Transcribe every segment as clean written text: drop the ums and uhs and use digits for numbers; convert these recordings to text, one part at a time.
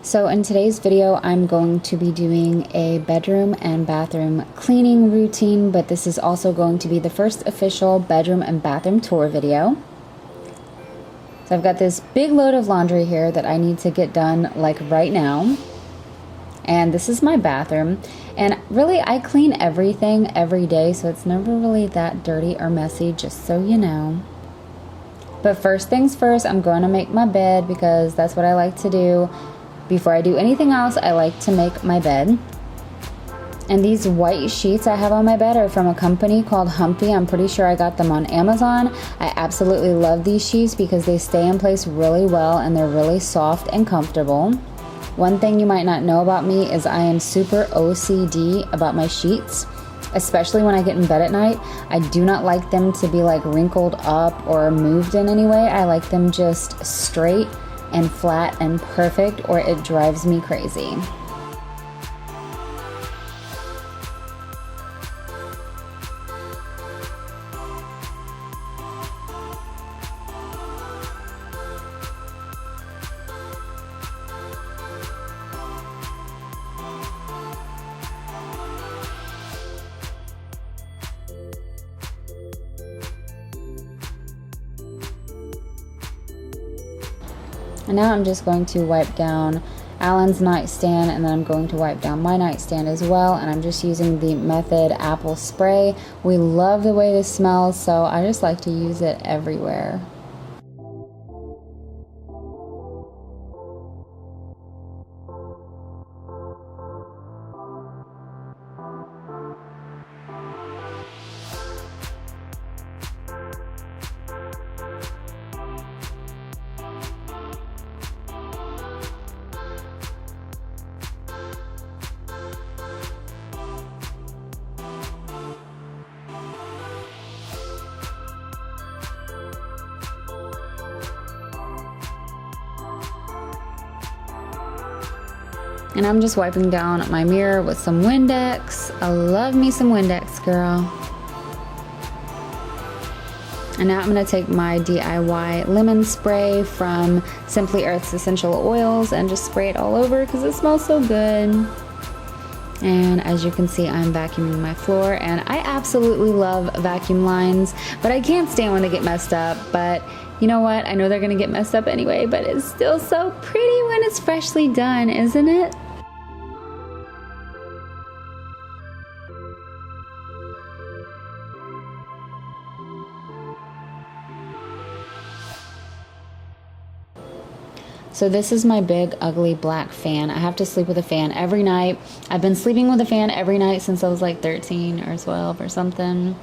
So in today's video, I'm going to be doing a bedroom and bathroom cleaning routine, but this is also going to be the first official bedroom and bathroom tour video. So I've got this big load of laundry here that I need to get done like right now. And this is my bathroom. And really, I clean everything every day, so it's never really that dirty or messy, just so you know. But first things first, I'm going to make my bed because that's what I like to do. Before I do anything else, I like to make my bed. And these white sheets I have on my bed are from a company called Humpy. I'm pretty sure I got them on Amazon. I absolutely love these sheets because they stay in place really well and they're really soft and comfortable. One thing you might not know about me is I am super OCD about my sheets, especially when I get in bed at night. I do not like them to be like wrinkled up or moved in any way. I like them just straight and flat and perfect, or it drives me crazy. And now I'm just going to wipe down Alan's nightstand, and then I'm going to wipe down my nightstand as well. And I'm just using the Method Apple Spray. We love the way this smells, so I just like to use it everywhere. And I'm just wiping down my mirror with some Windex. I love me some Windex, girl. And now I'm gonna take my DIY lemon spray from Simply Earth's Essential Oils and just spray it all over because it smells so good. And as you can see, I'm vacuuming my floor, and I absolutely love vacuum lines, but I can't stand when they get messed up. But you know what? I know they're gonna get messed up anyway, but it's still so pretty when it's freshly done, isn't it? So this is my big, ugly black fan. I have to sleep with a fan every night. I've been sleeping with a fan every night since I was like 13 or 12 or something.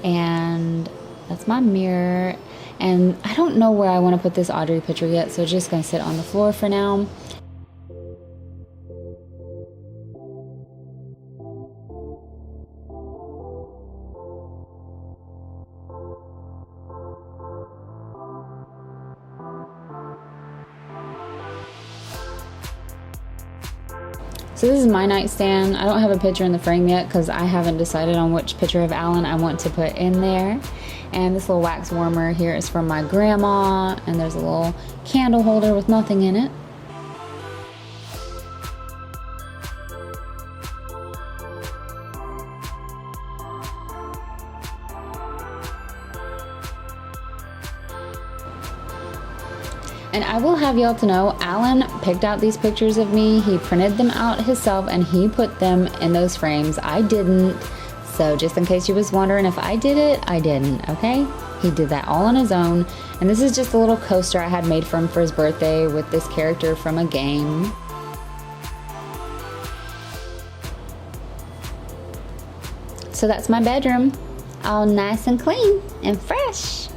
And that's my mirror. And I don't know where I want to put this Audrey picture yet, so it's just going to sit on the floor for now. So this is my nightstand. I don't have a picture in the frame yet because I haven't decided on which picture of Alan I want to put in there. And this little wax warmer here is from my grandma, and there's a little candle holder with nothing in it. And I will have y'all to know, Alan picked out these pictures of me. He printed them out himself and he put them in those frames. I didn't. So just in case you was wondering if I did it, I didn't, okay? He did that all on his own. And this is just a little coaster I had made for him for his birthday with this character from a game. So that's my bedroom, all nice and clean and fresh.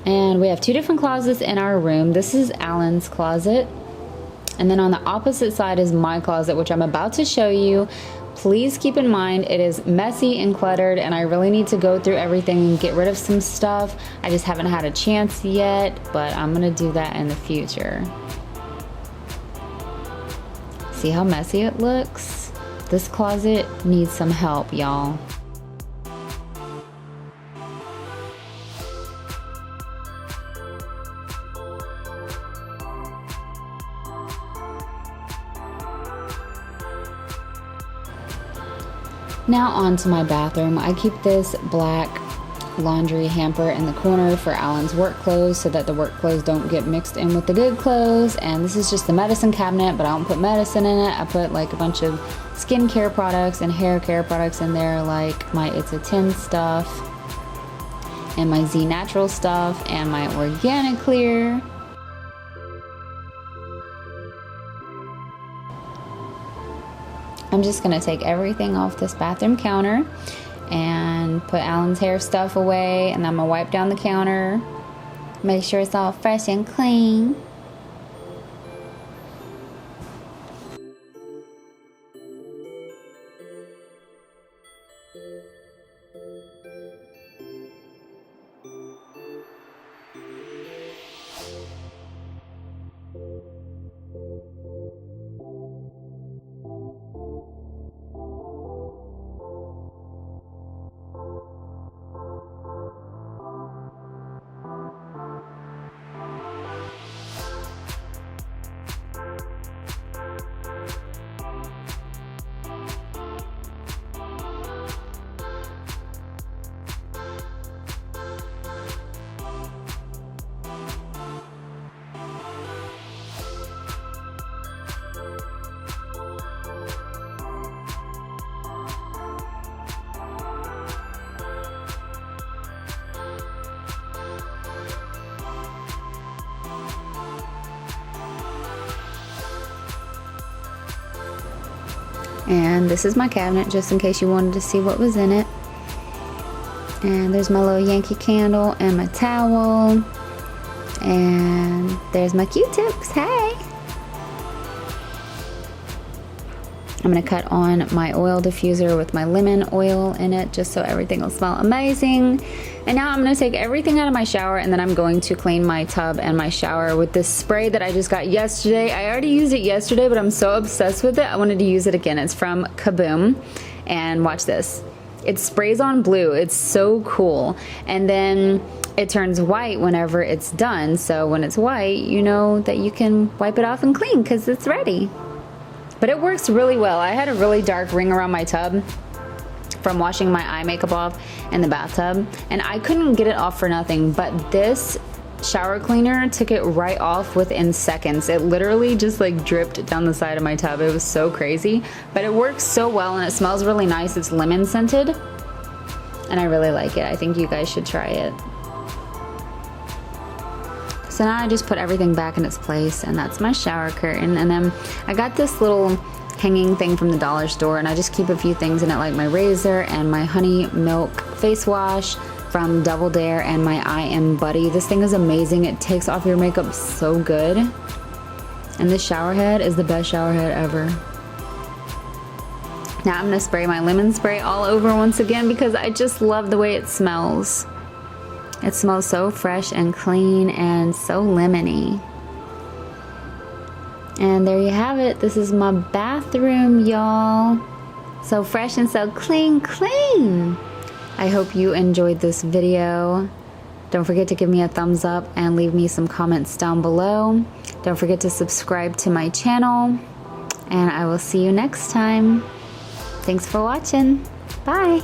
And we have two different closets in our room. This is Alan's closet. And then on the opposite side is my closet, which I'm about to show you. Please keep in mind it is messy and cluttered, and I really need to go through everything and get rid of some stuff. I just haven't had a chance yet, but I'm gonna do that in the future. See how messy it looks? This closet needs some help, y'all. Now on to my bathroom. I keep this black laundry hamper in the corner for Alan's work clothes so that the work clothes don't get mixed in with the good clothes. And this is just the medicine cabinet, but I don't put medicine in it. I put like a bunch of skincare products and hair care products in there, like my It's a 10 stuff and my Z Natural stuff and my Organic Clear. I'm just gonna take everything off this bathroom counter and put Alan's hair stuff away, and I'm gonna wipe down the counter, make sure it's all fresh and clean. And this is my cabinet, just in case you wanted to see what was in it. And there's my little Yankee candle and my towel. And there's my Q-tips, hey! I'm gonna cut on my oil diffuser with my lemon oil in it, just so everything will smell amazing. And now I'm gonna take everything out of my shower, and then I'm going to clean my tub and my shower with this spray that I just got yesterday. I already used it yesterday, but I'm so obsessed with it, I wanted to use it again. It's from Kaboom, and watch this. It sprays on blue, it's so cool. And then it turns white whenever it's done, so when it's white, you know that you can wipe it off and clean because it's ready. But it works really well. I had a really dark ring around my tub from washing my eye makeup off in the bathtub, and I couldn't get it off for nothing, but this shower cleaner took it right off within seconds. It literally just like dripped down the side of my tub. It was so crazy, but it works so well and it smells really nice. It's lemon scented and I really like it. I think you guys should try it. So now I just put everything back in its place, and that's my shower curtain. And then I got this little hanging thing from the dollar store, and I just keep a few things in it, like my razor and my honey milk face wash from Double Dare and my I Am Buddy. This thing is amazing. It takes off your makeup so good. And this shower head is the best shower head ever. Now I'm gonna spray my lemon spray all over once again because I just love the way it smells. It smells so fresh and clean and so lemony. And there you have it. This is my bathroom, y'all. So fresh and so clean, clean. I hope you enjoyed this video. Don't forget to give me a thumbs up and leave me some comments down below. Don't forget to subscribe to my channel. And I will see you next time. Thanks for watching. Bye.